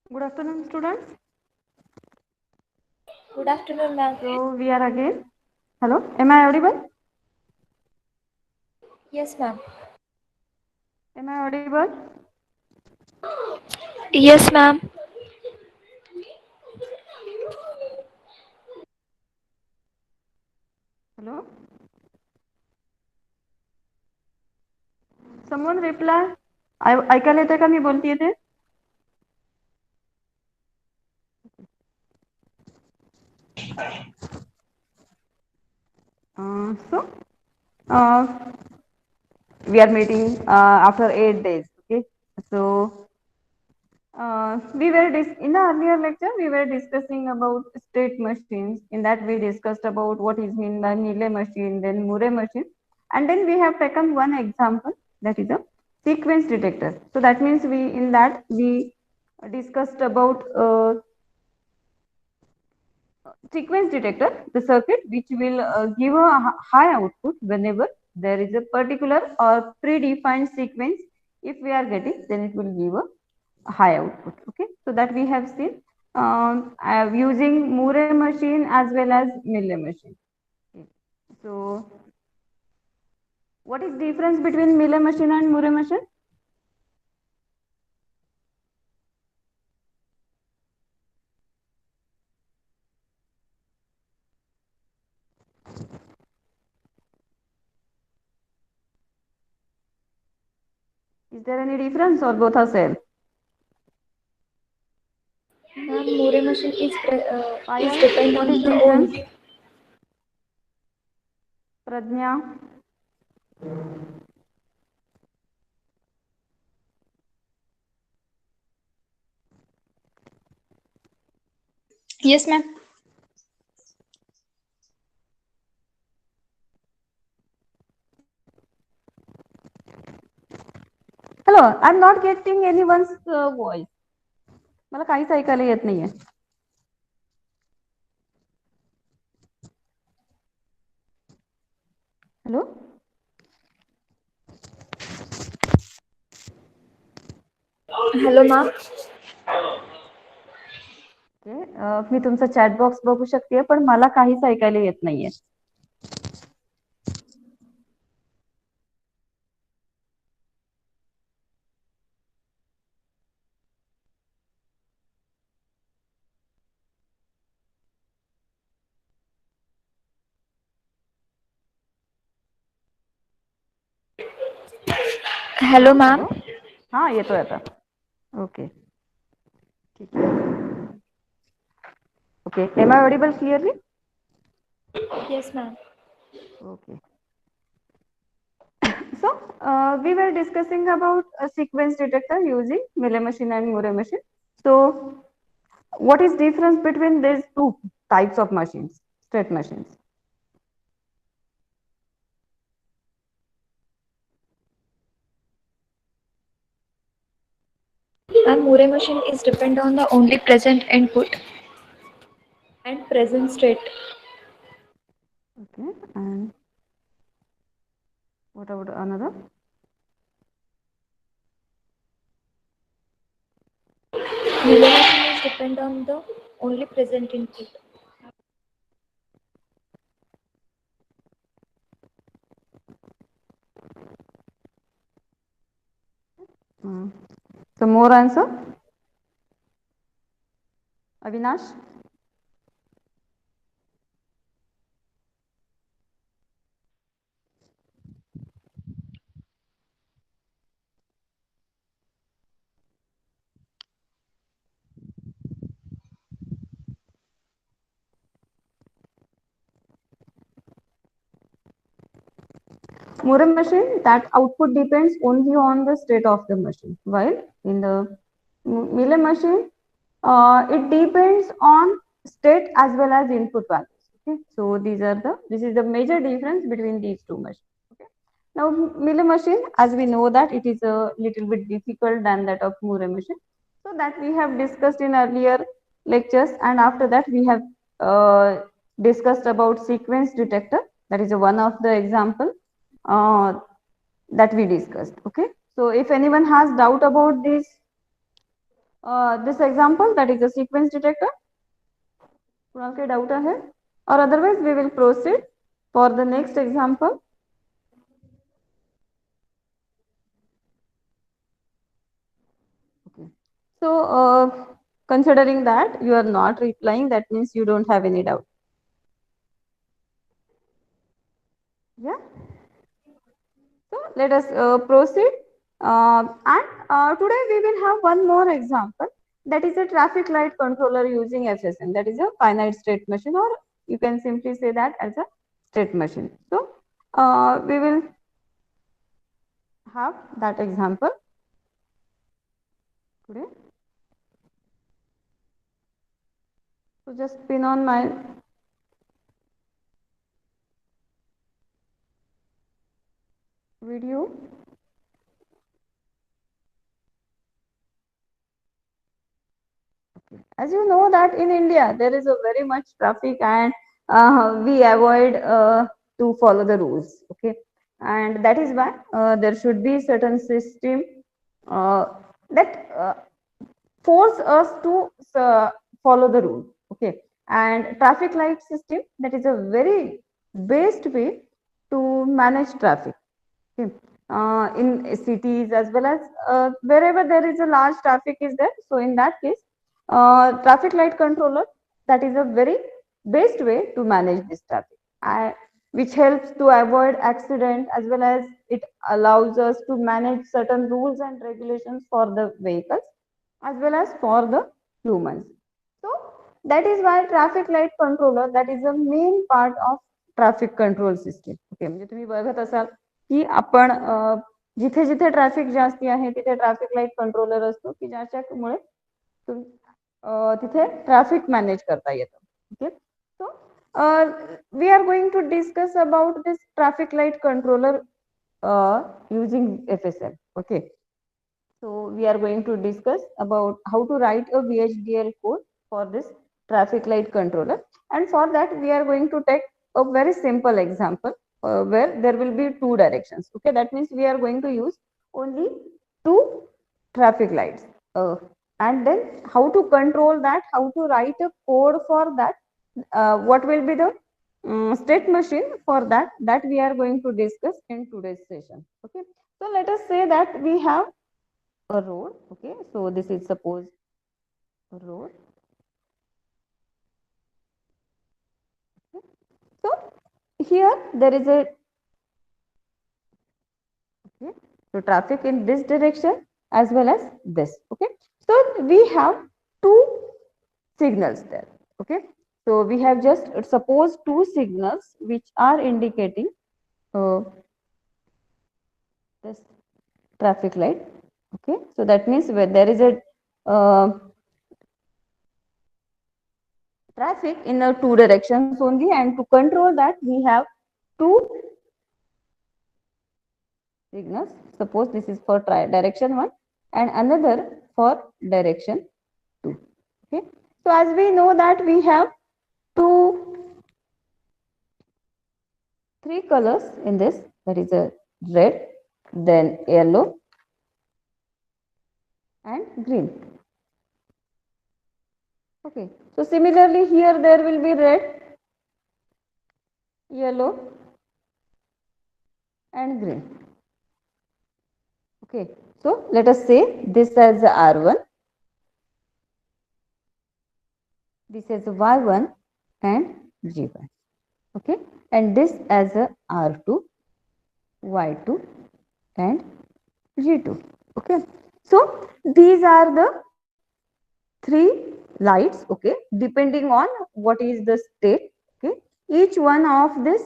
Good afternoon, students. Good afternoon, ma'am. So we are again. Hello, am I audible? Yes, ma'am. Am I audible? Yes, ma'am. Hello. Someone reply. ऐकायला येते का मी बोलतीये ते? So we are meeting after 8 days. Okay. So we were in the earlier lecture we were discussing about state machines. In that we discussed about what is mean by Mealy machine, then Murray machine, and then we have taken one example, that is a sequence detector. So that means we discussed about sequence detector, the circuit which will give a high output whenever there is a particular or predefined sequence. If we are getting, then it will give a high output. Okay, so that we have seen using Murray machine as well as Mealy machine. Okay. So what is difference between Mealy machine and Murray machine? Is there any difference or both are same? Ma'am, Murray machine is Payal, depend what on is the difference? only. Pradnya. Yes, ma'am. Hello, I'm not getting anyone's voice. मला काहीच ऐकायला येत नाहीये. Hello. Hello, ma'am. मी तुमचा chat box बघू शकते पण मला काहीच ऐकायला येत नाहीये. Hello, ma'am. हॅलो. हा येतोय आता. ओके, ठीक आहे. Okay, am I audible clearly? Yes, ma'am. Okay. So we were discussing about a sequence detector using Mealy machine and Murray machine. So what is difference between these two types of machines, state machines? Ma'am, Murray machine is depend on the only present input and present state. Okay, and what about another? Murray machine is depend on the only present input. Hmm. So more answer, Avinash? Murray machine, that output depends only on the state of the machine, while in the Mealy machine, it depends on state as well as input values. Okay, so this is the major difference between these two machines. Okay, now Mealy machine, as we know that it is a little bit difficult than that of Murray machine, so that we have discussed in earlier lectures, and after that we have discussed about sequence detector. That is one of the example uh, that we discussed. Okay, so if anyone has doubt about this, This example, that is a sequence detector. Kunal के doubt है? Or otherwise we will proceed for the next example. Okay. So, considering that you are not replying, that means you don't have any doubt. Yeah. So let us proceed. And today we will have one more example. That is a traffic light controller using FSM. That is a finite state machine, or you can simply say that as a state machine. So we will have that example today. So just pin on my video. As you know that in India there is a very much traffic, and we avoid to follow the rules. Okay, and that is why there should be certain system uh, that force us to follow the rule. Okay, and traffic light system, that is a very best way to manage traffic. Okay. In cities as well as wherever there is a large traffic is there. So in that case, traffic light controller, that is a very best way to manage this traffic, which helps to avoid accident, as well as it allows us to manage certain rules and regulations for the vehicles as well as for the humans. So that is why traffic light controller, that is a main part of traffic control system. Okay, म्हणजे तुम्ही बघत असाल की आपण जिथे जिथे traffic जास्ती आहे तिथे ट्रॅफिक लाईट कंट्रोलर असतो की ज्याच्यामुळे तिथे ट्रॅफिक मॅनेज करता येतं. Okay, so we are going to discuss about this traffic light controller using FSM. Okay, so we are going to discuss about how to write a VHDL code for this traffic light controller, and for that we are going to take a very simple example where there will be two directions. Okay, that means we are going to use only two traffic lights, and then how to control that, how to write a code for that, what will be the state machine for that, that we are going to discuss in today's session. Okay, so let us say that we have a road. Okay, so this is suppose a road. So here there is a, okay, so traffic in this direction as well as this. Okay, so we have two signals there. Okay, so we have just suppose two signals which are indicating this traffic light. Okay, so that means where there is a traffic in the two directions only, and to control that we have two signals. Suppose this is for direction 1 and another for direction 2. Okay, so as we know that we have three colors in this, that is a red, then yellow and green. Okay, so similarly here there will be red, yellow and green. Okay, so let us say this as R1, this as Y1 and G1. Okay, and this as a R2, Y2 and G2. Okay, so these are the three lights. Okay, depending on what is the state. Okay, each one of this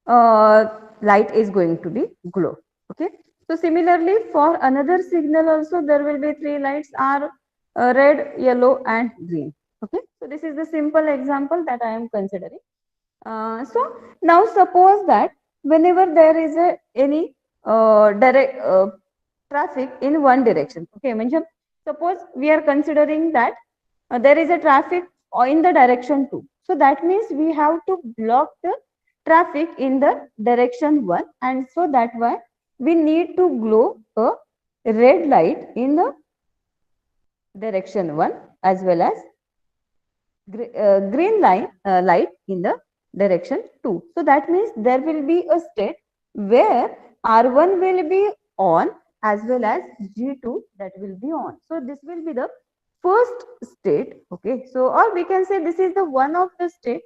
light is going to be glow. Okay, so similarly for another signal also there will be three lights are red, yellow and green. Okay, so this is the simple example that I am considering. So now suppose that whenever there is any direct traffic in one direction. Okay, suppose we are considering that there is a traffic in the direction 2. So that means we have to block the traffic in the direction 1, and so that why we need to glow a red light in the direction 1 as well as green line light in the direction 2. So that means there will be a state where R1 will be on as well as G2 that will be on. So this will be the first state. Okay, so or we can say this is the one of the state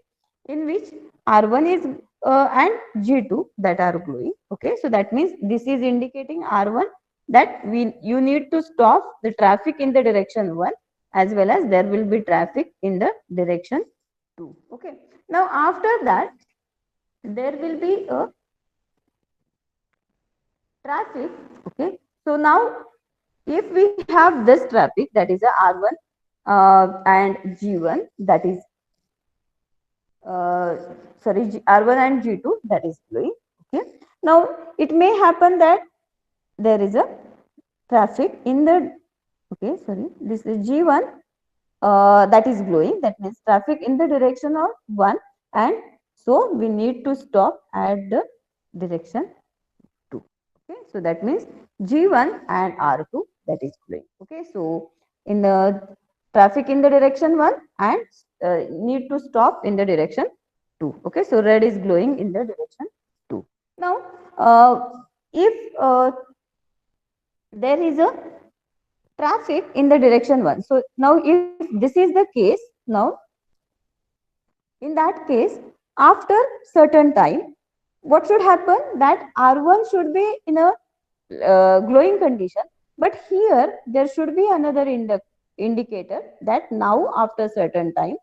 in which R1 is and G2 that are glowing. Okay, so that means this is indicating R1 that you need to stop the traffic in the direction 1 as well as there will be traffic in the direction 2. Okay, now after that there will be a traffic. Okay, so now if we have this traffic, that is a R1 and G1, that is R1 and G2, that is flowing. Okay, now it may happen that there is a traffic in the, okay, sorry, this is G1 that is glowing, that means traffic in the direction of 1, and so we need to stop at the direction 2. Okay, so that means G1 and R2 that is glowing. Okay, so in the traffic in the direction 1 and need to stop in the direction 2. Okay, so red is glowing in the direction 2. Now if there is a traffic in the direction 1, so now if this is the case, now in that case after certain time what should happen, that R1 should be in a glowing condition, but here there should be another indicator that now after certain time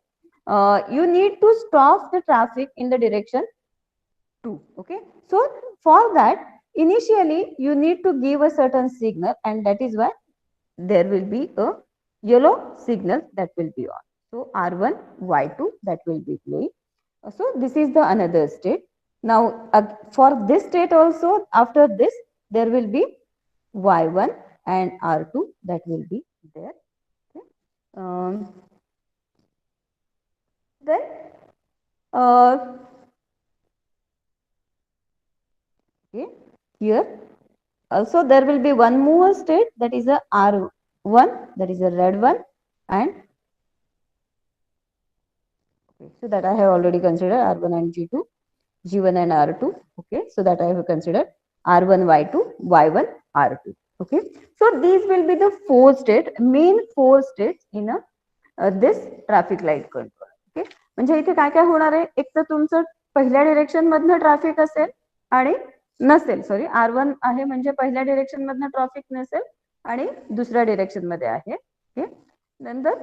you need to stop the traffic in the direction 2. Okay, so for that initially you need to give a certain signal, and that is why there will be a yellow signal that will be on. So R1 Y2 that will be glowing. So this is the another state. Now for this state also, after this there will be Y1 and R2 that will be there. Okay. Then okay, here also there will be one more state, that is a R1, that is a red one, and okay, so that I have already considered R1 and G2, G1 and R2. Okay, so that I have considered R1 Y2, Y1 R2. Okay, so these will be the main four states in a this traffic light control. Okay, म्हणजे इथे काय काय होणार आहे, एक तर तुमचं पहिल्या डिरेक्शन मधनं ट्रॅफिक असेल आणि नसेल, सॉरी R1 आहे म्हणजे पहिल्या डिरेक्शन मधनं ट्रॅफिक नसेल आणि दुसऱ्या डिरेक्शन मध्ये आहे. ओके, नंतर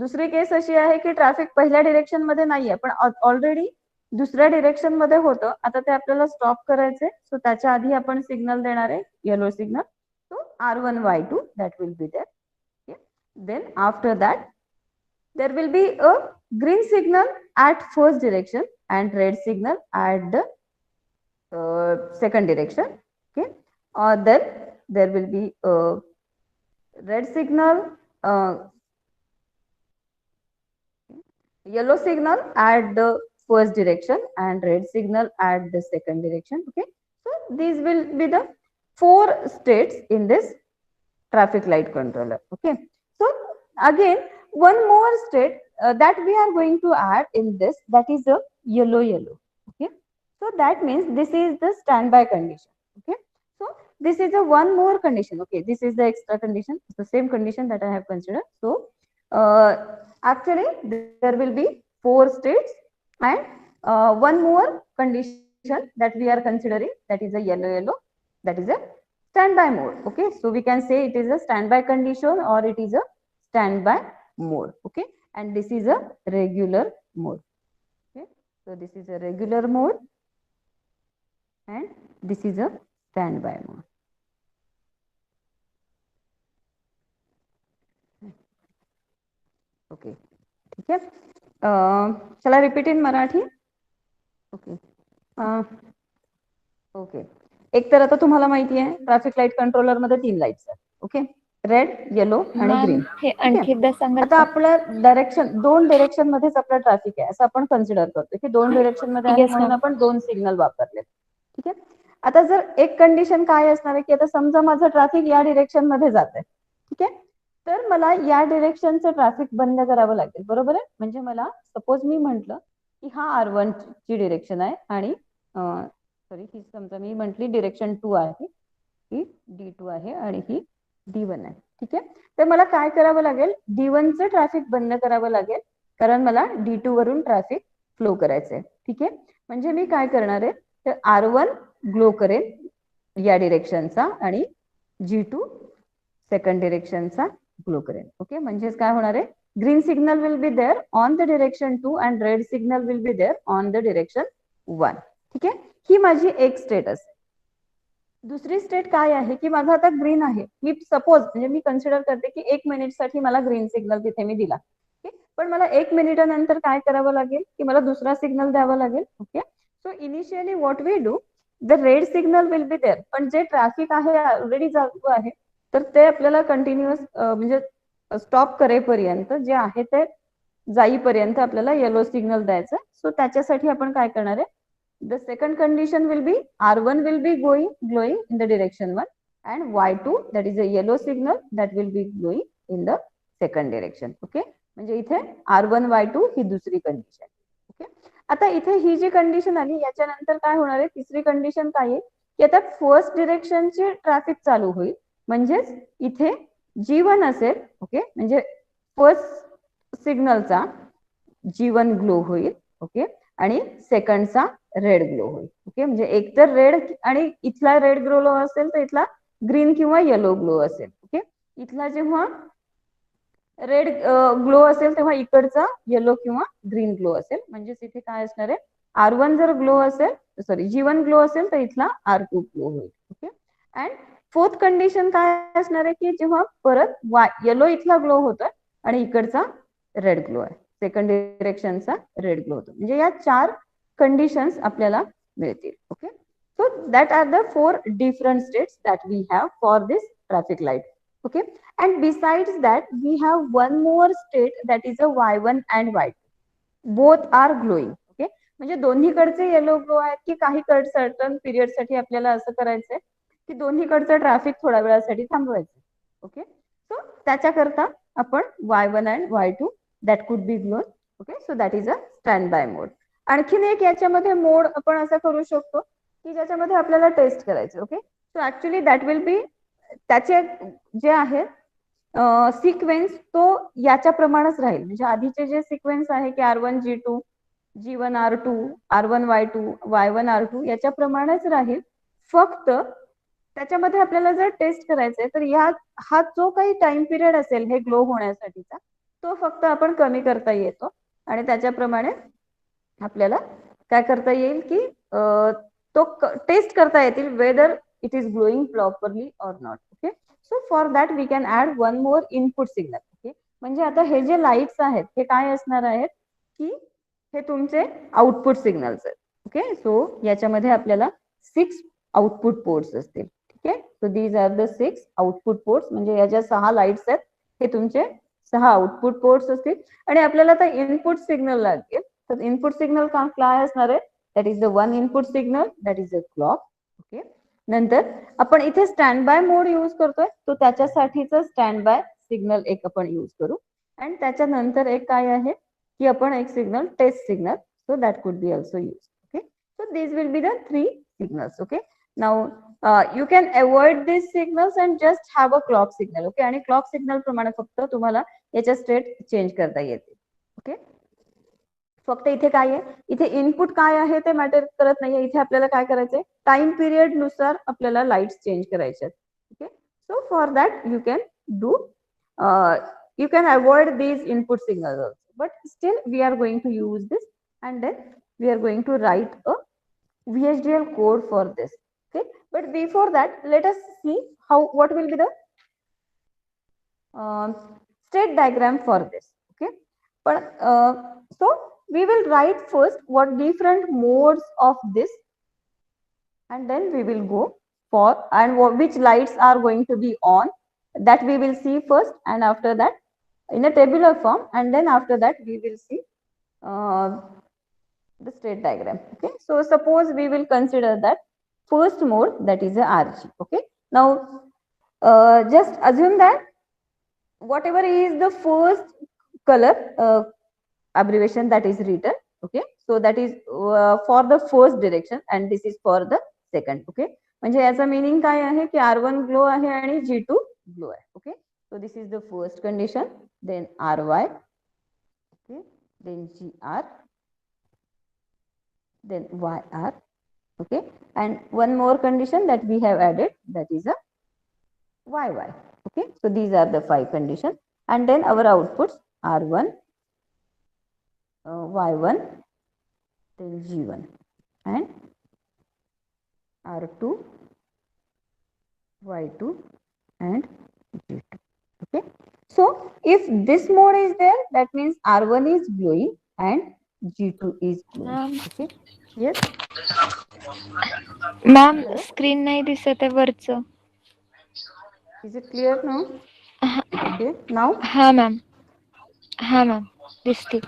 दुसरी केस अशी आहे की ट्रॅफिक पहिल्या डिरेक्शन मध्ये नाहीये पण ऑलरेडी दुसऱ्या डिरेक्शन मध्ये होतं, आता ते आपल्याला स्टॉप करायचे, सो त्याच्या आधी आपण सिग्नल देणार आहे yellow signal. So R1 Y2 that will be there. Okay, then after that there will be a green signal at first direction and red signal at the second direction. Okay, then there will be a red signal, yellow signal at the first direction and red signal at the second direction. Okay, so these will be the four states in this traffic light controller. Okay, so again one more state that we are going to add in this, that is a yellow. Okay, so that means this is the standby condition. Okay, so this is a one more condition. Okay, this is the extra condition, it's the same condition that I have considered. So actually there will be four states and one more condition that we are considering, that is a yellow, that is a standby mode. Okay, so we can say it is a standby condition or it is a standby mode. Okay, and this is a regular mode. Okay, so this is a regular mode and this is a standby mode. Okay, ठीक है. Shall I repeat in Marathi? Okay. Okay, एक तर आता तुम्हाला माहिती आहे traffic light controller मध्ये 3 lights आहेत. ओके, रेड, येलो आणि ग्रीन. हे आणखी एकदा सांगाल आता का? आपलं दोन डिरेक्शन मध्येच आपलं ट्रॅफिक आहे असं आपण कन्सिडर करतो की दोन डिरेक्शन मध्ये आहे Yes, म्हणून ma'am. आपण दोन सिग्नल वापरले. ठीक आहे, आता जर एक कंडिशन काय असणार आहे की आता समजा माझं ट्रॅफिक या डिरेक्शन मध्ये जात आहे. ठीक आहे, तर मला या डिरेक्शनचं ट्रॅफिक बंद करावं लागेल, बरोबर आहे. म्हणजे मला सपोज मी म्हटलं की हा R1 ची डिरेक्शन आहे आणि सॉरी ही समजा मी म्हटली डिरेक्शन 2 आहे, ही D2 आहे आणि ही D1 आहे. ठीक आहे. तर मला काय करावं लागेल, D1चं ट्रॅफिक बंद करावं लागेल, कारण मला D2 वरून ट्रॅफिक फ्लो करायचंय. ठीक आहे. म्हणजे मी काय करणार आहे, तर R1 ग्लो करेल या डिरेक्शनचा आणि G2 सेकंड डिरेक्शनचा ग्लो करेल. ओके. म्हणजेच काय होणार आहे, green signal will be there on the direction 2 and red signal will be there on the direction 1. ठीक आहे. ही माझी एक स्टेट असते. दुसरी स्टेट काय आहे की माझा आता ग्रीन आहे, मी सपोज म्हणजे मी कन्सिडर करते की 1 मिनिटसाठी मला ग्रीन सिग्नल तिथे मी दिला. ओके. पण मला 1 मिनिटानंतर काय करावं लागेल की मला दुसरा सिग्नल द्यावा लागेल. Okay. So initially what we do, the red signal will be there, पण जे ट्रॅफिक आहे ऑलरेडी चालू आहे, तर ते आपल्याला कंटिन्युअस म्हणजे स्टॉप करेपर्यंत जे आहे ते जाईपर्यंत आपल्याला येलो सिग्नल द्यायचं. सो त्याच्यासाठी आपण काय करणार आहे, the second condition will be R1 will be glowing in the direction 1 and Y2, that is a yellow signal, that will be glowing in the second direction. Okay. म्हणजे इथे R1 Y2 ही दुसरी condition. Okay. आता इथे ही जी condition आली याच्यानंतर काय होणार आहे, तिसरी कंडिशन काय आहे की आता फर्स्ट डिरेक्शनची ट्रॅफिक चालू होईल, म्हणजेच इथे G1 असेल. ओके. म्हणजे फर्स्ट सिग्नलचा G1 ग्लो होईल. ओके. आणि सेकंडचा रेड ग्लो होईल. ओके. म्हणजे एक तर रेड आणि इथला रेड ग्लो असेल तर इथला ग्रीन किंवा येलो ग्लो असेल. ओके. इथला जेव्हा रेड ग्लो असेल तेव्हा इकडचा येलो किंवा ग्रीन ग्लो असेल. म्हणजेच इथे काय असणार आहे, R1 जर ग्लो असेल, सॉरी G1 ग्लो असेल तर इथला R2 ग्लो होईल. ओके. अँड फोर्थ कंडिशन काय असणार आहे की जेव्हा परत येलो इथला ग्लो होतोय आणि इकडचा रेड ग्लो आहे, सेकंड डिरेक्शनचा रेड ग्लो होतो. म्हणजे या 4 कंडिशन्स आपल्याला मिळतील. Okay. So that are the 4 different states that we have for this traffic light. Okay. And besides that, we have one more state that is a Y1 and Y2. Both are glowing. Okay. म्हणजे दोन्हीकडचे yellow glow आहेत की काही certain period साठी आपल्याला असं करायचंय की दोन्हीकडचं traffic थोड्या वेळासाठी थांबवायचं. ओके. सो त्याच्याकरता आपण Y1 and Y2 that could be glown. Okay. So that is a stand by mode. आणखीन एक याच्यामध्ये मोड आपण असं करू शकतो की ज्याच्यामध्ये आपल्याला टेस्ट करायचं. Okay. So actually that will be, त्याचे जे आहे सिक्वेन्स तो याच्याप्रमाणेच राहील. म्हणजे आधीचे जे सिक्वेन्स आहे की R1 G2, G1 R2, R1 Y2, Y1 R2 याच्याप्रमाणेच राहील. फक्त त्याच्यामध्ये आपल्याला जर टेस्ट करायचंय तर हा जो काही टाइम पिरियड असेल हे ग्लो होण्यासाठीचा, तो फक्त आपण कमी करता येतो आणि त्याच्याप्रमाणे आपल्याला काय करता येईल की तो टेस्ट करता येतील whether it is glowing properly or not. Okay. So for that we can add one more input signal. Okay. म्हणजे आता हे जे लाईट्स आहेत हे काय असणार आहेत की हे तुमचे आउटपुट सिग्नल्स आहेत. ओके. सो याच्यामध्ये आपल्याला 6 आउटपुट पोर्ट्स असतील. ठीक आहे. So these are the 6 output ports. म्हणजे या ज्या 6 लाईट्स आहेत हे तुमचे 6 आउटपुट पोर्ट्स असतील आणि आपल्याला आता इनपुट सिग्नल लागेल. तर इनपुट सिग्नल काय असणार आहे, that is the one input signal, that is a clock. Okay. नंतर आपण इथे स्टँड बाय मोड यूज करतोय, तो त्याच्यासाठीच स्टँड बाय सिग्नल एक आपण यूज करू. आणि त्याच्यानंतर एक काय आहे की आपण एक signal test signal, so that could be also use. Okay. So this will be the 3 signals. Okay. Now you can avoid this signals and just have a clock signal. Okay. आणि क्लॉक सिग्नल प्रमाणे फक्त तुम्हाला याच्या state change करता येते. Okay. फक्त इथे काय आहे, इथे इनपुट काय आहे ते मॅटर करत नाहीये. इथे आपल्याला काय करायचंय, टाइम पिरियड नुसार आपल्याला लाईट्स चेंज करायचे. Okay. So for that you can do, you can avoid these input signals also, but still we are going to use this and then we are going to write a VHDL code for this. Okay. But before that, let us see what will be the state diagram for this. Okay. But so we will write first what different modes of this, and then we will go for and which lights are going to be on, that we will see first, and after that in a tabular form, and then after that we will see uh, the state diagram. Okay. So suppose we will consider that first mode, that is a RG. Okay. Now just assume that whatever is the first color abbreviation that is written, okay, so that is for the first direction and this is for the second. Okay, म्हणजे याचा meaning काय आहे की R1 glow आहे आणि G2 glow आहे. Okay, so this is the first condition, then RY, okay, then GR, then YR. Okay, and one more condition that we have added, that is a YY. Okay, so these are the 5 conditions, and then our outputs R1, Y1, then G1, and R2, Y2, and G2. Okay, so if this mode is there, that means R1 is glowing and G2 is glowing. Ma'am Okay, yes, ma'am hello, screen नाही दिसत आहे वरचं. is it clear now? हा Okay, now, हा ma'am, हा ma'am दिसते.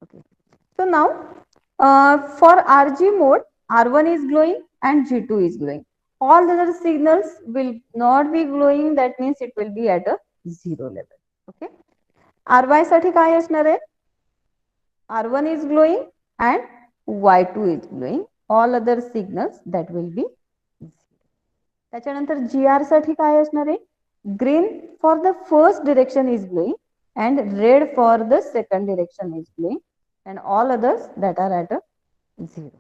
okay, so now for RG mode, R1 is glowing and G2 is glowing. All the other signals will not be glowing, that means it will be at a 0 level. Okay, RY साठी काय असणार आहे? R1 is glowing and Y2 is glowing. All other signals that will be 0. त्याच्यानंतर GR साठी काय असणार आहे? Green for the first direction is glowing and red for the second direction is glowing and all others that are at a 0.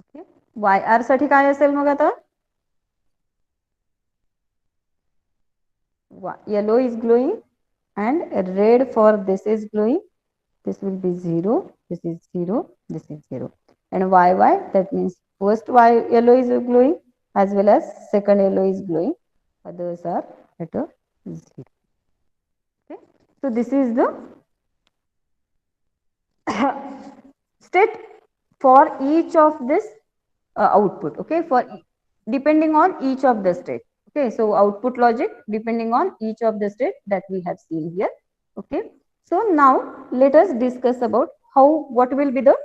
Okay. YR साठी काय असेल मग आता? Yellow is glowing and red for this is glowing. This will be 0, this is 0, this is 0. And YY, that means first yellow is glowing as well as second yellow is glowing. Others are at a 0. Okay. So this is the state for each of this output. Okay, for depending on each of the state. Okay, so output logic depending on each of the state that we have seen here. Okay, so now let us discuss about how, what will be the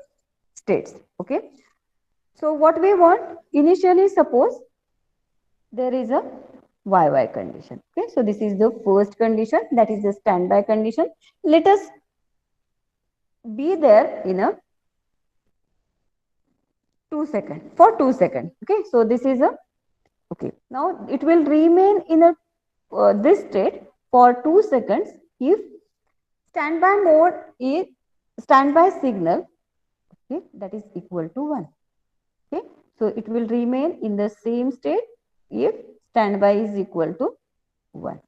states. Okay, so what we want, initially suppose there is a YY condition. Okay, so this is the first condition, that is the standby condition. Let us be there in a 2 seconds, for 2 seconds. Okay, so this is a, okay, now it will remain in a this state for 2 seconds if standby mode is standby signal, okay, that is equal to 1. Okay, so it will remain in the same state if standby is equal to 1.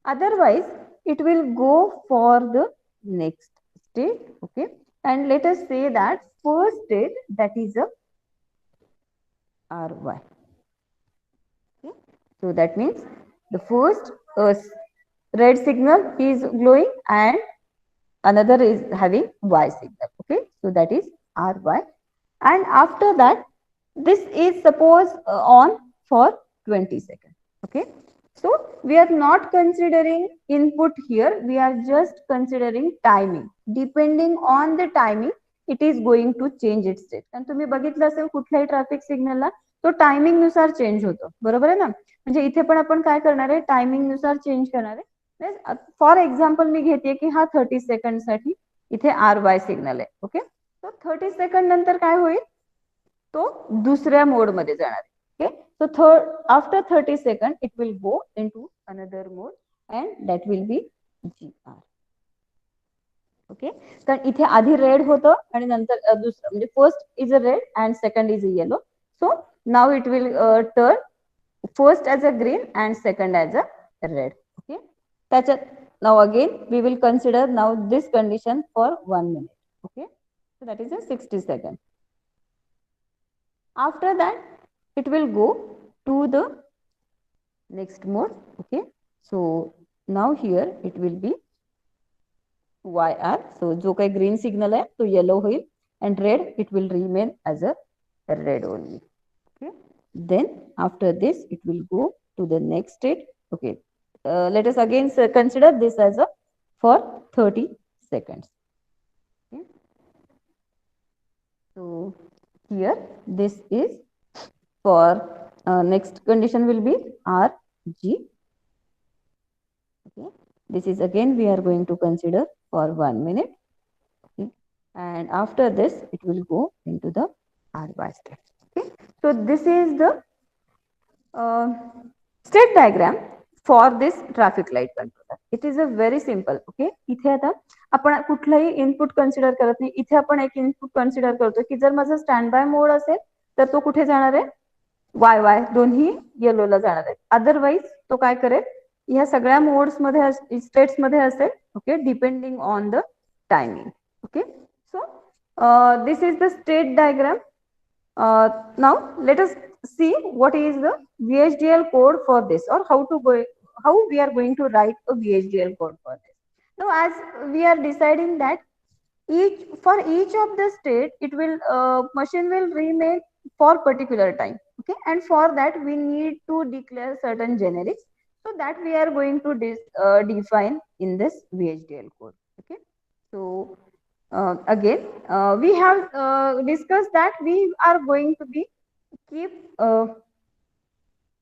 Otherwise it will go for the next state. Okay, and let us say that first state, that is a RY. Okay, so that means the first red signal is glowing and another is having Y signal. Okay, so that is RY, and after that this is suppose on for 20 seconds. Okay, so we are not considering input here, we are just considering timing. Depending on the timing it is going to change its state. आणि तुम्ही बघितलं असेल कुठल्याही traffic सिग्नलला तो timing नुसार change होतो, बरोबर आहे ना. म्हणजे इथे पण आपण काय करणार आहे, टायमिंग नुसार चेंज करणार आहे. फॉर एक्झाम्पल मी घेते की हा 30 सेकंड साठी इथे RY सिग्नल आहे. ओके, तो 30 सेकंड नंतर काय होईल, तो दुसऱ्या मोड मध्ये जाणार आहे. Okay, so after 30 seconds it will go into another mode and that will be GR. Okay, कारण इथे आधी रेड होतं आणि नंतर दुसरं म्हणजे first is a red and second is a yellow. So now it will turn first as a green and second as a red. Okay, त्याच्यात now again we will consider now this condition for 1 minute. Okay, so that is a 60 seconds. After that it will go to the next mode. Okay, so now here it will be YR. So जो काही green signal आहे तो yellow होईल and red it will remain as a red only. Okay, then after this it will go to the next state. Okay, let us again consider this as a for 30 seconds. Okay, so Here this is for next condition will be RG. Okay, this is again we are going to consider for 1 minute. Okay, and after this it will go into the RY state. Okay, so this is the uh, state diagram for this traffic light controller. It is a very simple. Okay, इथे आता आपण कुठलाही input consider करत नाही. इथे आपण एक input consider करतो की जर माझा स्टँड बाय मोड असेल तर तो कुठे जाणार आहे, वाय वाय दोन्ही येलोला जाणार आहेत. अदरवाईज तो काय करेल, ह्या सगळ्या मोड्स मध्ये स्टेट्स मध्ये असेल. Okay, depending on the timing. Okay, so this is the state diagram. Now let us see what is the VHDL code for this, or how we are going to write a VHDL code for this. Now, as we are deciding that each of the state, it will machine will remain for particular time. Okay, and for that we need to declare certain generics. So that we are going to define in this VHDL code. Okay, so again we have discussed that we are going to be keep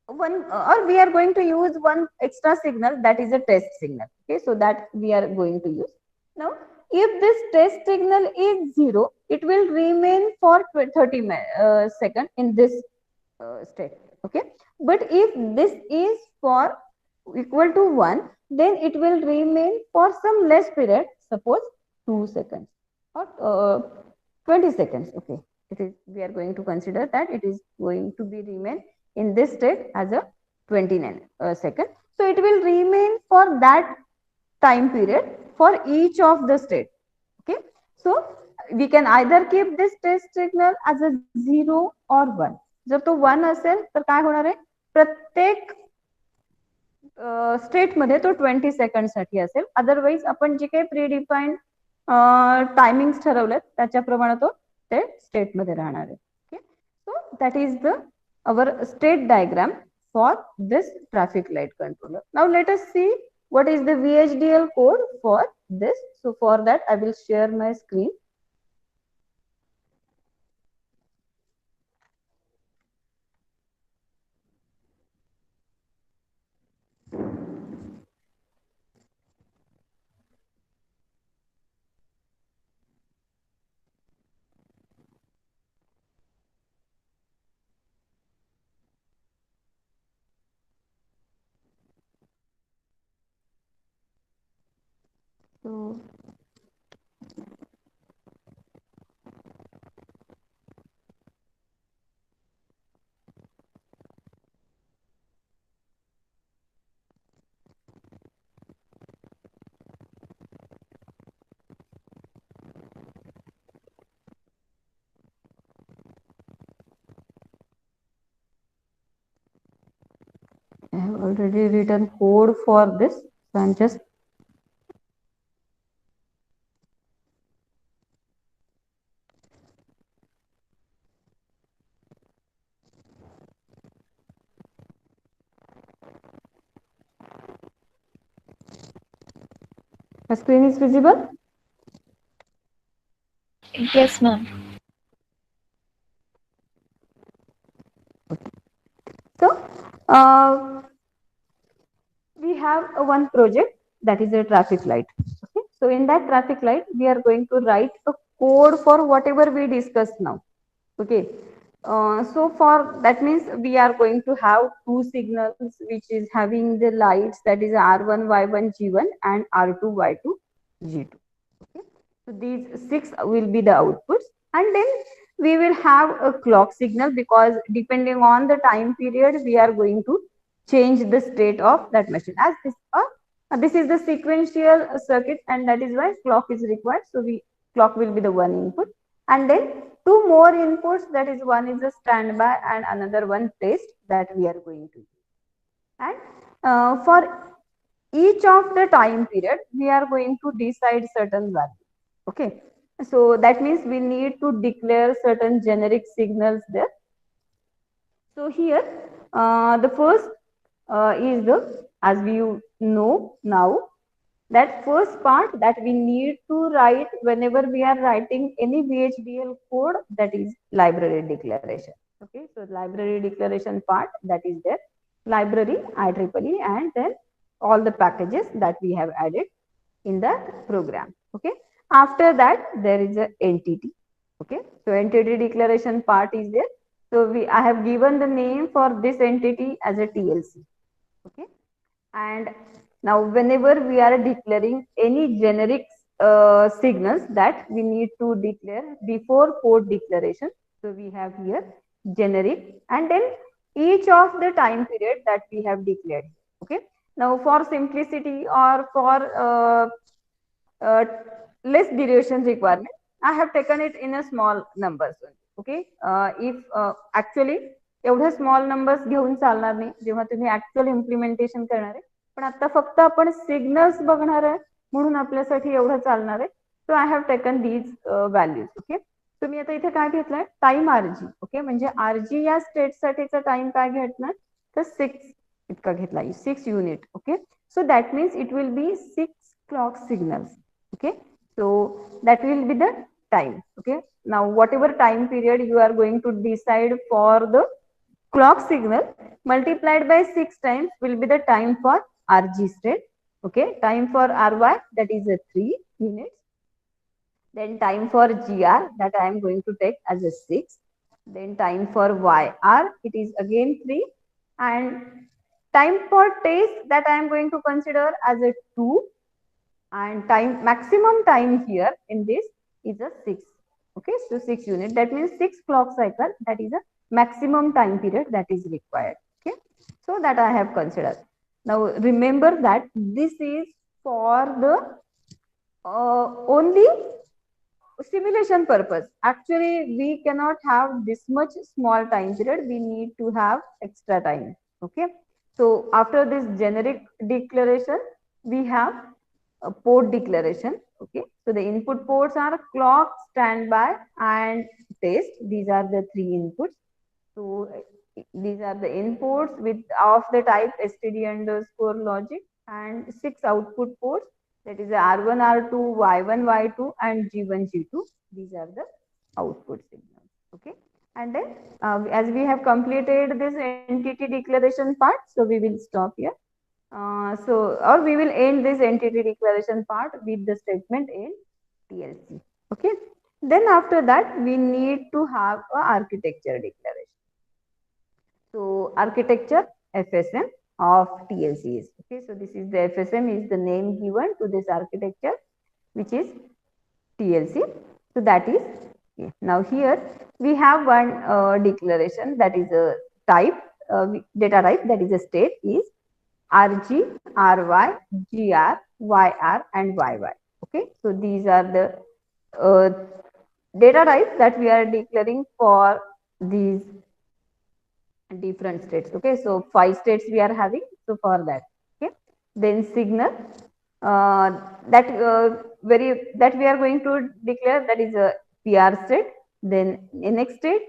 one or we are going to use one extra signal, that is a test signal. Okay, so that we are going to use. Now if this test signal is 0, it will remain for 30 seconds in this state. Okay, but if this is for equal to 1, then it will remain for some less period, suppose 2 seconds or 20 seconds. Okay, it is, we are going to consider that it is going to be remain in this state as a 29 second. So it will remain for that time period for each of the state. Okay, so we can either keep this test signal as a 0 or 1. जर तो 1 असेल तर काय होणार आहे, प्रत्येक state मध्ये तो 20 सेकंड साठी असेल. अदरवाईज आपण जे काही प्रीडिफाईन्ड टायमिंग्स ठरवलेत त्याच्याप्रमाणे तो ते स्टेट मध्ये राहणार आहे. Okay, so that is the our state diagram for this traffic light controller. Now let us see what is the VHDL code for this. So for that I will share my screen. So I have already written code for this. So I'm just the screen is visible. Yes, ma'am. So we have one project, that is a traffic light. Okay, so in that traffic light we are going to write a code for whatever we discussed now. Okay, so for that means we are going to have two signals which is having the lights, that is R1 Y1 G1 and R2 Y2 G2. Okay, so these 6 will be the outputs, and then we will have a clock signal, because depending on the time period we are going to change the state of that machine. As this is the sequential circuit, and that is why clock is required. So we clock will be the one input, and then two more inputs, that is one is a standby and another one test, that we are going to use. And for each of the time period we are going to decide certain value. Okay, so that means we need to declare certain generic signals there. So here the first is the, as we know now, That first part that we need to write whenever we are writing any VHDL code, that is library declaration. Okay, so library declaration part, that is there, library IEEE, and then all the packages that we have added in the program. Okay, after that there is a entity. Okay, so entity declaration part is there. So I have given the name for this entity as a TLC. Okay, and now whenever we are declaring any generic signals that we need to declare before port declaration, so we have here generic, and then each of the time period that we have declared. Okay, now for simplicity or for uh, less duration requirement, I have taken it in a small numbers. Okay, if actually एवढ्या small numbers घेऊन चालणार नाही जेव्हा तुम्ही actual implementation करणार आहे, पण आता फक्त आपण सिग्नल्स बघणार आहे म्हणून आपल्यासाठी एवढं चालणार आहे. So I have taken these values. Okay, तुम्ही आता इथे काय घेतलाय, टाइम आरजी. ओके, म्हणजे आरजी या स्टेट साठीचा टाइम काय घेतलाय, तर 6 इतका घेतलाय, 6 unit. Okay, so that means it will be 6 clock signals. Okay, so that will be the time. Okay, now whatever time period you are going to decide for the clock signal, multiplied by 6 times will be the time for RG state. Okay, time for RY, that is a 3 units. Then time for GR, that I am going to take as a 6. Then time for YR, it is again 3. And time for test, that I am going to consider as a 2. And time, maximum time here in this is a 6. Okay, so 6 unit, that means 6 clock cycle, that is a maximum time period that is required. Okay, so that I have considered. Now remember that this is for the only simulation purpose. Actually we cannot have this much small time period, we need to have extra time. Okay, so after this generic declaration we have a port declaration. Okay, so the input ports are clock, standby, and test. These are the 3 inputs. So these are the inputs with of the type std underscore logic, and 6 output ports, that is R1, R2, Y1, Y2, and G1, G2. These are the output signals. Okay, and then as we have completed this entity declaration part, so we will stop here. Or we will end this entity declaration part with the statement in TLC. Okay, then after that we need to have a architecture declaration. So architecture FSM of TLC is. Okay, so this is the FSM is the name given to this architecture, which is TLC. So that is, okay. Now here we have one declaration, that is a type, data type, that is a state is RG, RY, GR, YR, and YY. Okay, so these are the uh, data types that we are declaring for these different states. Okay, so 5 states we are having. So for that, okay, then signal that that we are going to declare, that is a PR state. Then next state,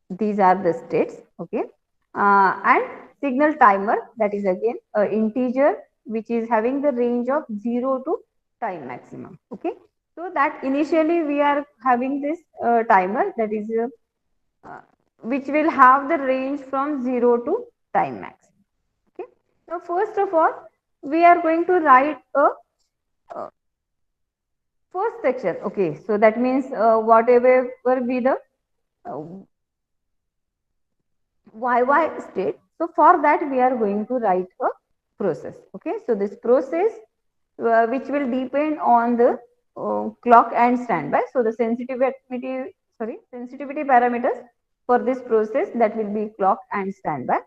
these are the states. Okay, and signal timer, that is again integer which is having the range of 0 to time maximum. Okay, so that initially we are having this timer, that is which will have the range from 0 to time max. Okay, now first of all we are going to write a first section. Okay, so that means whatever be the uh, YY state. So for that we are going to write a process. Okay, so this process which will depend on the clock and standby. So the sensitivity parameters for this process, that will be clock and standby,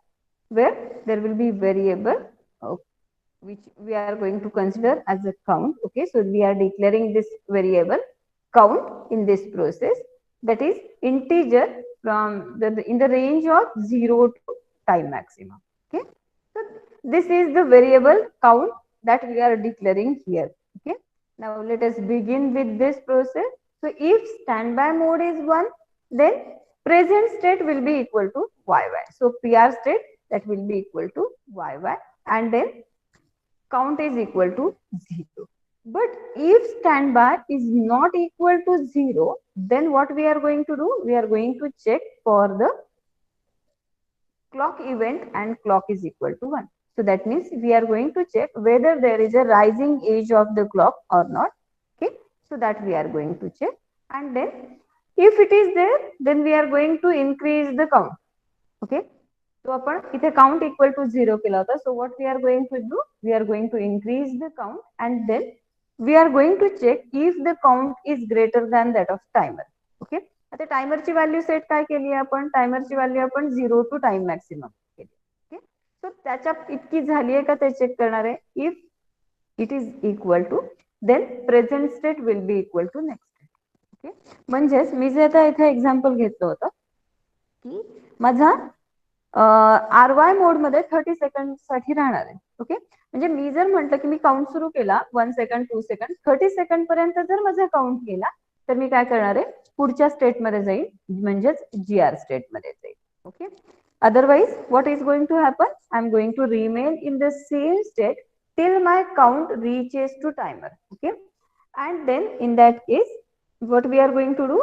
where there will be variable which we are going to consider as a count. Okay, so we are declaring this variable count in this process, that is integer from in the range of 0 to time maximum. Okay, so this is the variable count that we are declaring here. Okay, now let us begin with this process. So if standby mode is 1, then present state will be equal to YY. So PR state, that will be equal to YY, and then count is equal to 0. But if standby is not equal to 0, then what we are going to do? We are going to check for the clock event and clock is equal to 1. So that means we are going to check whether there is a rising edge of the clock or not. Okay. So that we are going to check. And then if it is there, then we are going to increase the count. Okay. So आपण इथे count equal to 0 केला होता. So what we are going to do? We are going to increase the count and then we are going to check if the count is greater than that of timer. Okay. आता टायमरची value set काय केली आहे आपण? टायमरची value आपण 0 to time maximum केली. Okay. So त्याच्या इतकी झाली आहे का ते चेक करणार आहे. If it is equal to then present state will be equal to next state. Okay. म्हणजेच मी जे आता इथे एक्झाम्पल घेतलं होतं की माझा आर वाय मोड मध्ये 30 सेकंड साठी राहणार आहे. ओके. म्हणजे मी जर म्हटलं की मी काउंट सुरू केला 1 सेकंड 2 सेकंड 30 सेकंड पर्यंत जर माझा काउंट केला तर मी काय करणार आहे पुढच्या स्टेट मध्ये जाईल म्हणजेच जी आर स्टेट मध्ये जाईल. Okay. Otherwise what is going to happen? I am going to remain in the same state till my count reaches to timer. Okay. And then in that case what we are going to do?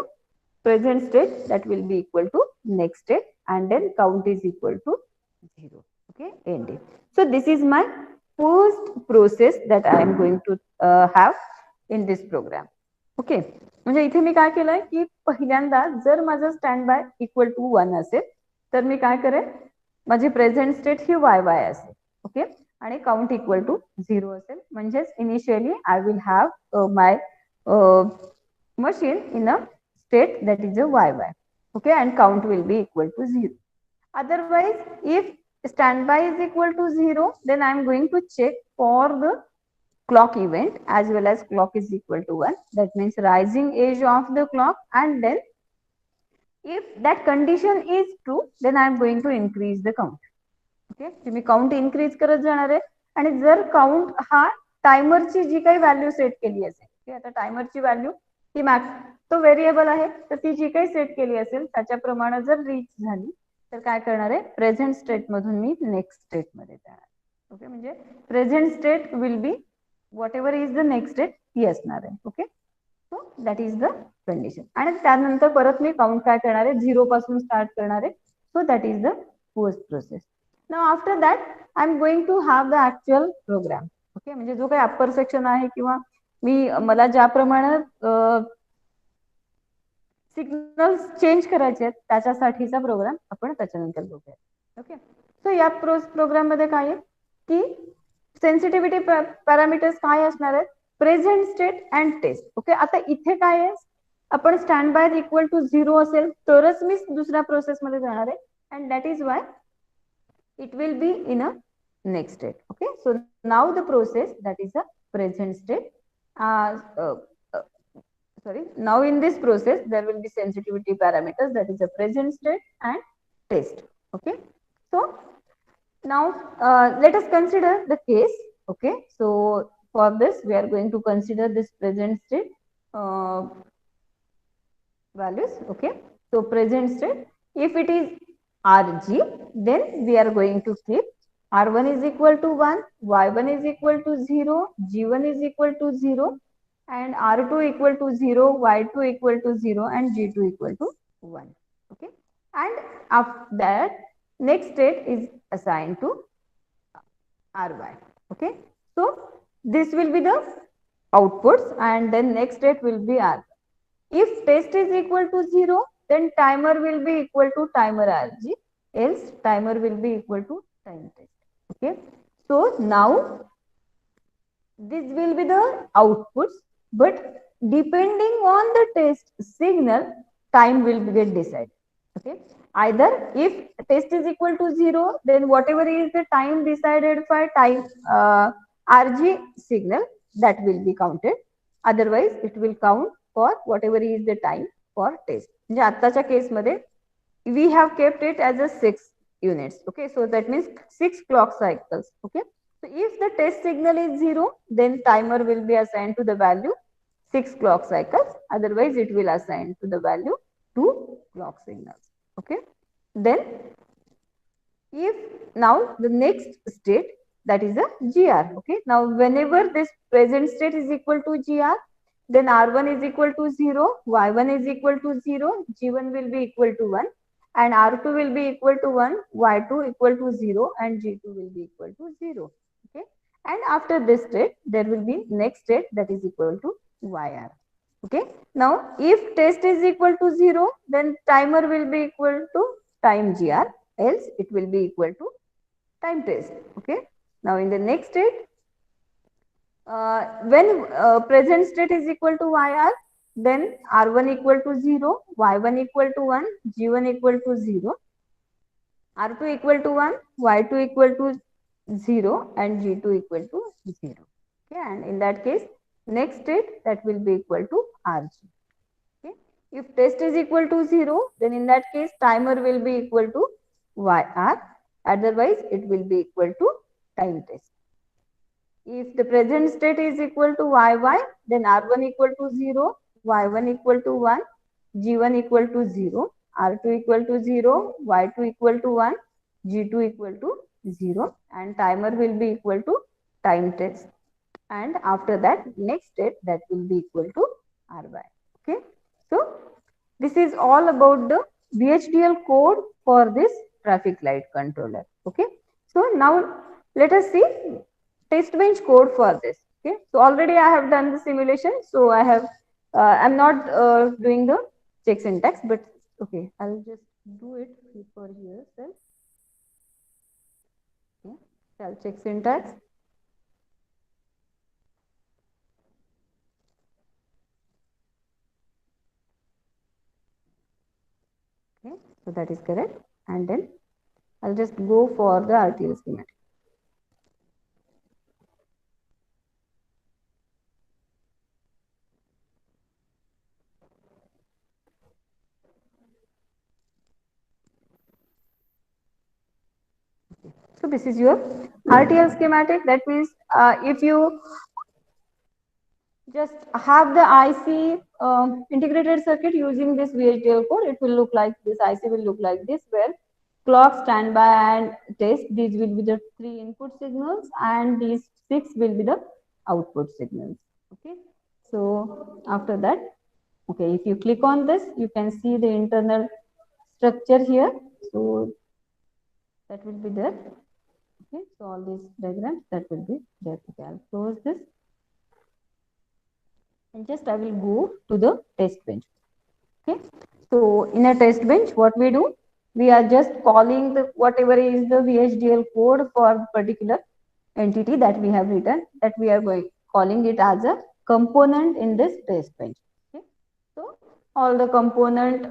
Present state that will be equal to next state and then count is equal to 0. Okay. End it. So this is my first process that I am going to have in this program. Okay. म्हणजे इथे मी काय केलंय की पहिल्यांदा जर माझं stand y equal to 1 असेल तर मी काय करेन माझी प्रेझेंट स्टेट ही वाय वाय असेल. ओके. आणि काउंट इक्वल टू 0 असेल म्हणजेच initially I will have my machine in a state that is a YY. Okay. And count will be equal to 0. Otherwise, if standby is equal to 0, then I am going to check for the clock event as well as clock is equal to 1. That means rising edge of the clock. And then if that condition is true, then I am going to increase the count. Okay. Me count increase करत जाणार आहे आणि जर count हा टायमरची जी काही value set केली असेल, आता टायमरची व्हॅल्यू ही मॅक्स तो व्हेरिएबल आहे तर ती जी काही सेट केली असेल त्याच्याप्रमाणे जर रीच झाली तर काय करणार आहे प्रेझेंट स्टेट मधून मी नेक्स्ट स्टेट मध्ये जाणार. ओके. म्हणजे present state will be whatever is the next state ही असणार आहे. Okay. So that is the condition. आणि त्यानंतर परत मी काउंट काय करणार आहे 0 पासून स्टार्ट करणार आहे. सो that is the first process. Now after that I am going to have the actual program. Okay. म्हणजे जो काही अप्पर सेक्शन आहे किंवा मी मला ज्याप्रमाणे सिग्नल्स चेंज करायचे आहेत त्याच्यासाठीचा प्रोग्राम आपण त्याच्यानंतर बघूया. ओके. सो या प्रोग्राम मध्ये काय आहे की सेन्सिटिव्हिटी पॅरामीटर्स काय असणार आहेत present state and test. Okay. आता इथे काय आहे आपण स्टँड बाय इक्वल टू 0 असेल तरच मी दुसऱ्या प्रोसेस मध्ये जाणार आहे and that is why it will be in a next state. Okay. So now the process that is a present state. Sorry. Now in this process there will be sensitivity parameters that is a present state and test. Okay. So now let us consider the case. Okay. So for this we are going to consider this present state values. Okay. So present state, if it is Rg, then we are going to keep R1 is equal to 1, Y1 is equal to 0, G1 is equal to 0, and R2 equal to 0, Y2 equal to 0, and G2 equal to 1. Okay. And after that, next state is assigned to Ry. Okay. So this will be the outputs, and then next state will be R. If test is equal to 0, then timer will be equal to timer Rg, else timer will be equal to time test. Okay. So now this will be the outputs, but depending on the test signal, time will get decided. Okay. Either if test is equal to 0, then whatever is the time decided for time Rg signal that will be counted. Otherwise, it will count for whatever is the time for test. म्हणजे आताच्या case मध्ये we have kept it as a 6 units. Okay. So that means 6 clock cycles. Okay. So if the test signal is 0, then timer will be assigned to the value 6 clock cycles. Otherwise, it will assign to the value 2 clock signals. Okay. Then if now the next state that is a GR. Okay, now whenever this present state is equal to GR, then R1 is equal to 0, Y1 is equal to 0, G1 will be equal to 1, and R2 will be equal to 1, Y2 equal to 0, and G2 will be equal to 0. Okay, and after this state there will be next state that is equal to YR. Okay, now if test is equal to 0, then timer will be equal to time GR, else it will be equal to time test. Okay, now in the next state, when present state is equal to YR, then R1 equal to 0, Y1 equal to 1, G1 equal to 0, R2 equal to 1, Y2 equal to 0, and G2 equal to 0. Okay, and in that case, next state that will be equal to RG. Okay, if test is equal to 0, then in that case timer will be equal to YR, otherwise it will be equal to time test. If the present state is equal to YY, then R1 equal to 0, Y1 equal to 1, G1 equal to 0, R2 equal to 0, Y2 equal to 1, G2 equal to 0, and timer will be equal to time test. And after that, next state that will be equal to RY. Okay, so this is all about the VHDL code for this traffic light controller. Okay, so now let us see test bench code for this. Okay, so already I have done the simulation, so I'm not doing the check syntax, but okay, I'll just do it for yourself. Okay, so I'll check syntax. Okay, so that is correct, and then I'll just go for the RTL schematic. So this is your RTL schematic. That means if you just have the IC integrated circuit using this VHDL code, it will look like this. IC will look like this, where clock, standby, and test, these will be the 3 input signals, and these 6 will be the output signals. Okay, so after that, okay, if you click on this, you can see the internal structure here. So that will be there. Okay, so all these diagrams that will be there. Okay, I'll close this, and just I will go to the test bench. Okay, so in a test bench, what we do, we are just calling the whatever is the VHDL code for particular entity that we have written, that we are going calling it as a component in this test bench. Okay, so all the component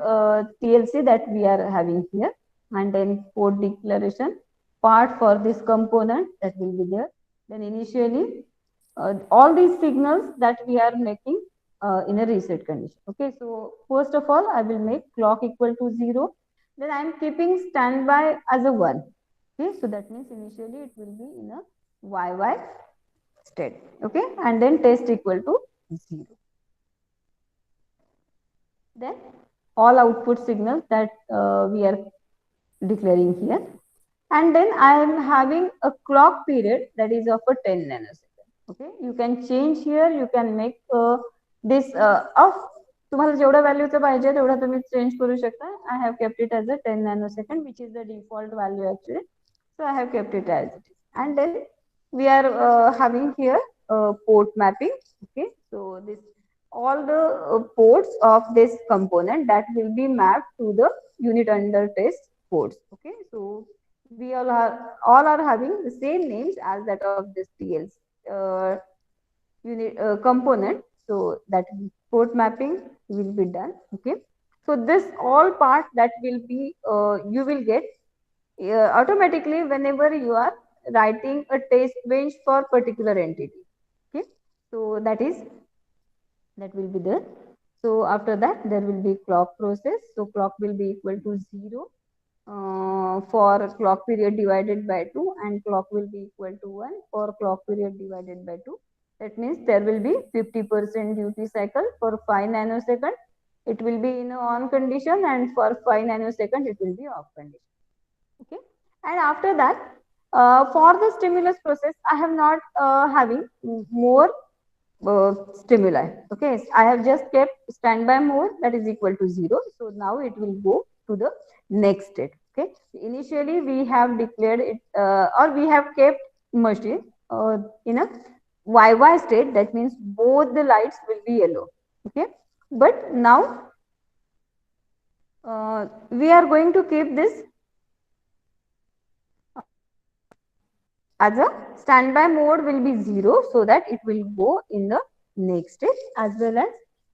TLC that we are having here, and then port declaration part for this component that will be there. Then initially all these signals that we are making in a reset condition. Okay, so first of all, I will make clock equal to 0. Then I am keeping standby as a 1. Okay, so that means initially it will be in a YY state. Okay, and then test equal to 0. Then all output signals that we are declaring here. And then I am having a clock period that is of a 10 nanoseconds. Okay, you can change here, you can make this of तुम्हाला जेवढा व्हॅल्यूचं पाहिजे तेवढा तुम्ही change करू शकता. I have kept it as a 10 nanosecond, which is the default value actually. So I have kept it as it is. And then we are having here port mapping. Okay, so this all the ports of this component that will be mapped to the unit under test ports. Okay, so we all are having the same names as that of this TLC unit component. So that port mapping will be done. Okay, so this all part that will be you will get automatically whenever you are writing a test bench for particular entity. Okay, so that will be there. So after that there will be clock process. So clock will be equal to 0 for clock period divided by 2, and clock will be equal to 1 for clock period divided by 2. That means there will be 50% duty cycle for 5 nanosecond. It will be in on condition, and for 5 nanosecond it will be off condition. Okay, and after that For the stimulus process, I have not having more stimuli. Okay, I have just kept standby mode, that is equal to 0. So now it will go to the next state. Okay, initially we have declared it or we have kept machine in a YY state. That means both the lights will be yellow. Okay, but now we are going to keep this as a standby mode will be 0, so that it will go in the next stage, as well as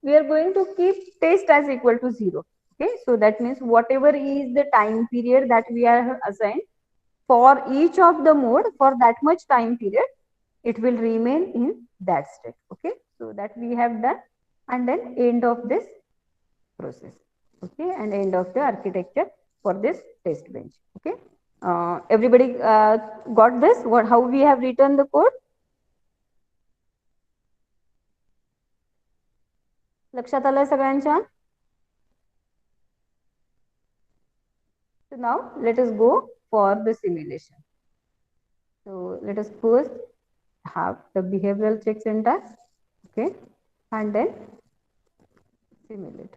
we are going to keep test as equal to 0. Okay, so that means whatever is the time period that we are assigned for each of the mode, for that much time period it will remain in that state. Okay, so that we have done, and then end of this process. Okay, and end of the architecture for this test bench. Okay, everybody got this, what how we have written the code? लक्षात आलंय सगळ्यांच्या? So now let us go for the simulation. So let us first have the behavioral check syntax. Okay, and then simulate.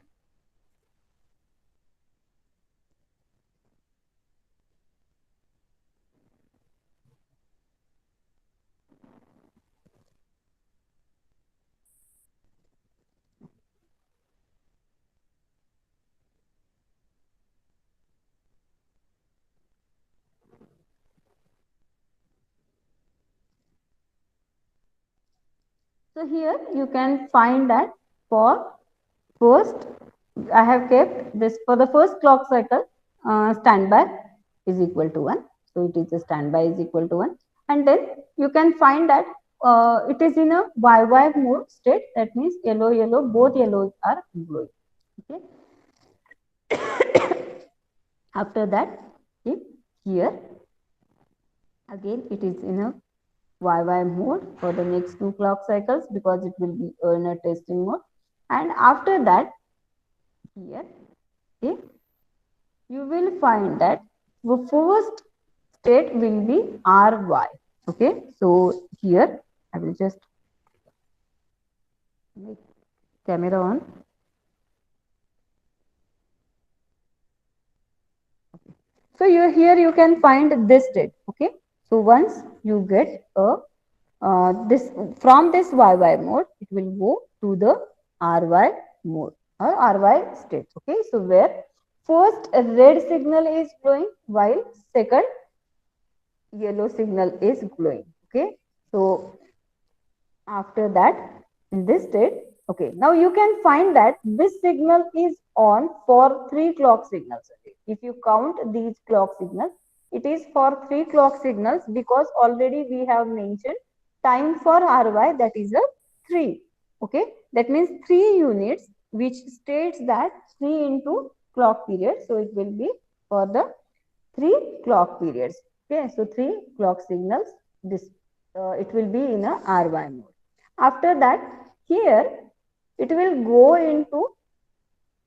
So here you can find that for first I have kept this for the first clock cycle standby is equal to 1. So it is a standby is equal to 1, and then you can find that it is in a YY mode state. That means yellow yellow, both yellows are glowing. Okay. After that, okay, here again it is in a YY mode for the next 2 clock cycles, because it will be in a testing mode. And after that, here, okay, you will find that the first state will be RY. Okay, so here I will just make camera on. So here you can find this state. Okay, so once you get a this from this YY mode, it will go to the RY mode or RY state. Okay, so where first red signal is glowing while second yellow signal is glowing. Okay, so after that, in this state, okay, now you can find that this signal is on for 3 clock signals. Okay. If you count these clock signals, it is for 3 clock signals, because already we have mentioned time for RY, that is a 3. Okay, that means 3 units, which states that 3 into clock period. So it will be for the 3 clock periods. Okay, so 3 clock signals, this it will be in a RY mode. After that, here it will go into,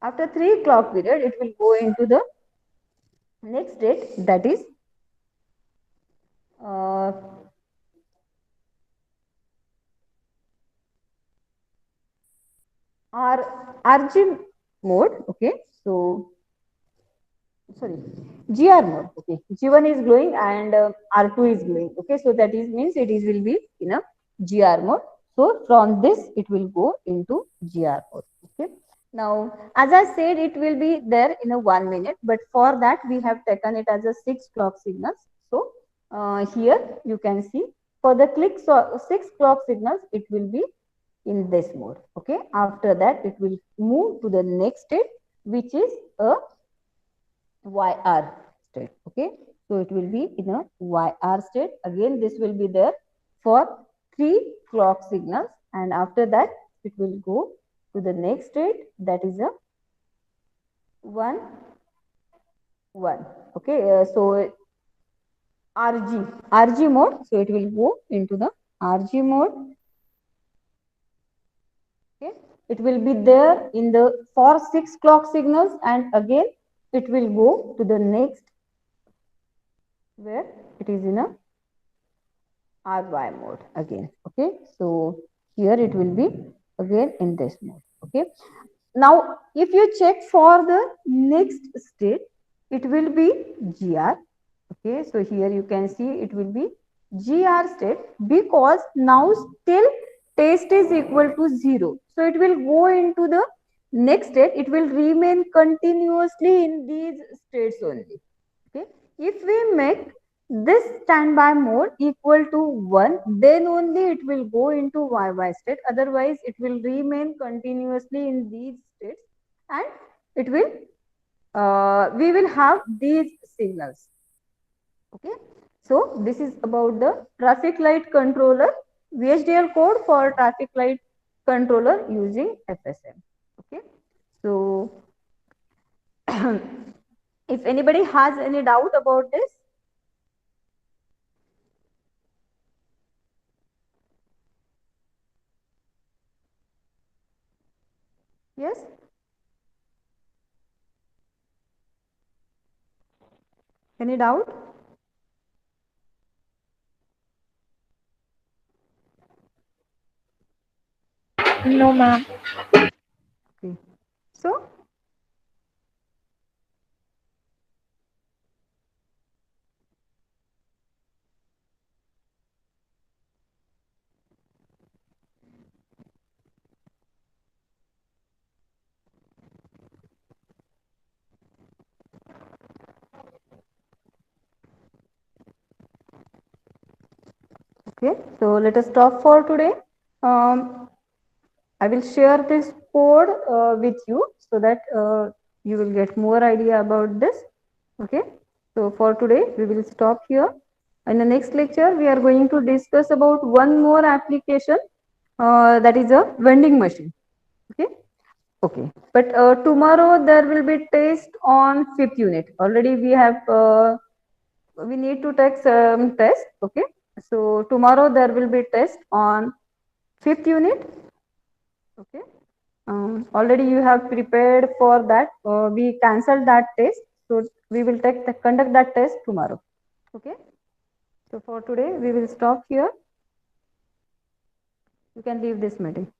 after 3 clock period, it will go into the next state, that is uh, RG mode. Okay, so sorry, GR mode. Okay, G1 is glowing and R2 is glowing. Okay, so that is means it is will be in a GR mode. So from this it will go into GR mode. Okay. Now, as I said, it will be there in a 1 minute, but for that we have taken it as a 6 clock signals. So here you can see for the 6 clock signals, it will be in this mode. Okay. After that, it will move to the next state, which is a YR state. Okay, so it will be in a YR state. Again, this will be there for 3 clock signals, and after that, it will go to the next state, that is a 1 1. Okay, so RG mode. So it will go into the RG mode. Okay, it will be there in the for 6 clock signals, and again it will go to the next, where it is in a RY mode again. Okay, so here it will be again in this mode. Okay, now if you check for the next state, it will be GR. Okay, so here you can see it will be GR state, because now still test is equal to 0. So it will go into the next state, it will remain continuously in these states only. Okay, if we make this standby mode equal to 1, then only it will go into YY state, otherwise it will remain continuously in these states, and it will we will have these signals. Okay, so this is about the traffic light controller, VHDL code for traffic light controller using FSM. Okay, so if anybody has any doubt about this. Yes, any doubt? No, ma'am. Okay, so okay, so let us stop for today. um, I will share this code with you, so that you will get more idea about this. Okay, so for today we will stop here. In the next lecture, we are going to discuss about one more application, that is a vending machine. Okay, okay. But tomorrow there will be test on fifth unit. Already we have we need to take some test. Okay, so tomorrow there will be test on fifth unit. Okay. Already you have prepared for that. We cancelled that test, so we will conduct that test tomorrow. Okay. So for today we will stop here. You can leave this meeting.